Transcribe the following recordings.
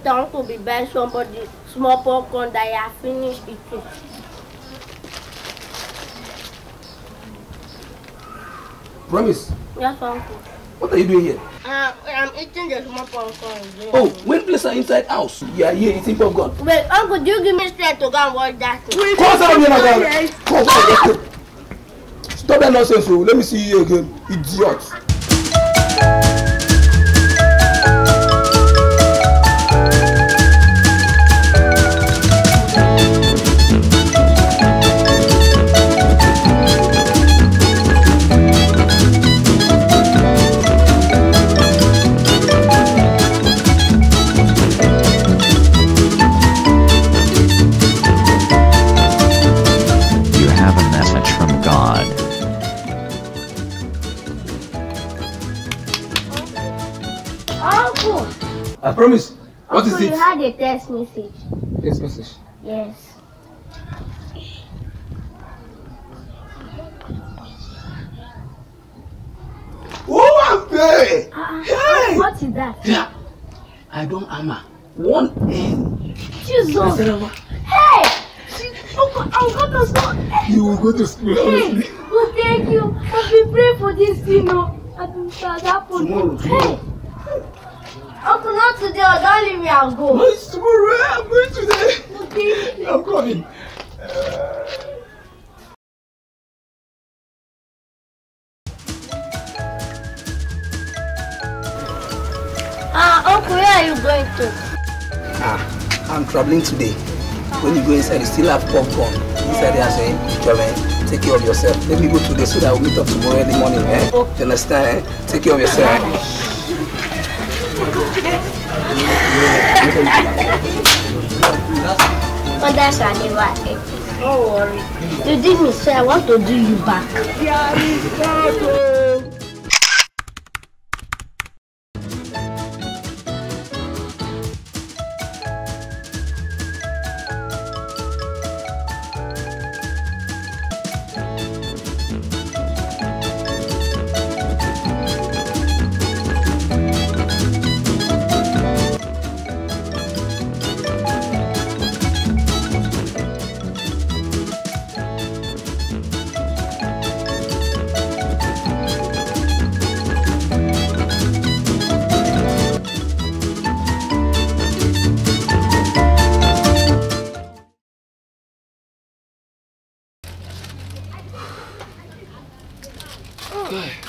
later Uncle be buying somebody small popcorn that you have finished eating. Promise? Yes, Uncle. What are you doing here? I'm eating the small popcorn. Oh, when place are inside house, you are here eating popcorn. Wait, Uncle, do you give me strength to go and watch that thing? Come on, come. Stop that nonsense, oh. Let me see you again, idiot. I promise. What is it? You had a text message. Text message? Yes. Oh, I'm there! Hey! What is that? Yeah. I don't hammer. One end. Jesus! Hey! I'm going to school. You will go to school, honestly. Hey! Oh, thank you. I've been praying for this thing, no. I've been happen. Tomorrow. Hey! Uncle, not today. Don't leave me, I'll go. No, it's tomorrow. I'm going today. Okay. I'm coming. Uncle, where are you going to? I'm traveling today. When you go inside, you still have popcorn. Inside there, saying, Joven, take care of yourself. Let me go today so that we'll meet up tomorrow in the morning. Eh? Okay. You understand? Eh? Take care of yourself. Oh, that's why I never ate. Don't worry. You did me, so I want to do you back.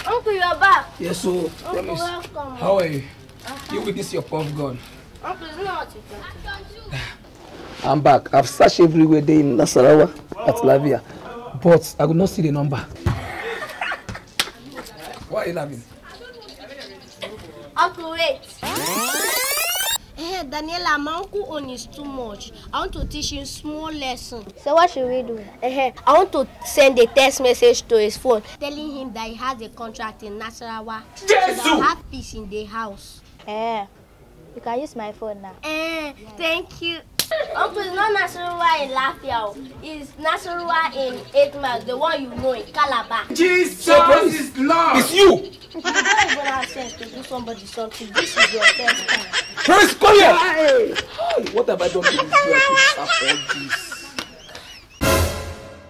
Uncle, you're back. Yes, so promise. Welcome. How are you? You with this your popcorn. Uncle, it's not what you think. I'm back. I've searched everywhere there in Nasarawa, at Lavia, but I could not see the number. Why are you laughing? Uncle, wait. Daniela, my uncle own is too much. I want to teach him small lesson. So what should we do? I want to send a text message to his phone telling him that he has a contract in Nasarawa. So that I'll have peace in the house. You can use my phone now. Thank you. Uncle, it's not Nasarawa in Lafia. It's Nasarawa in 8 miles, the one you know in Calabar. Jesus is Lord. It's you. You don't even have sense to do somebody something. This is your first time. Prince, come here. Hey. What have I done to this girl to afford this?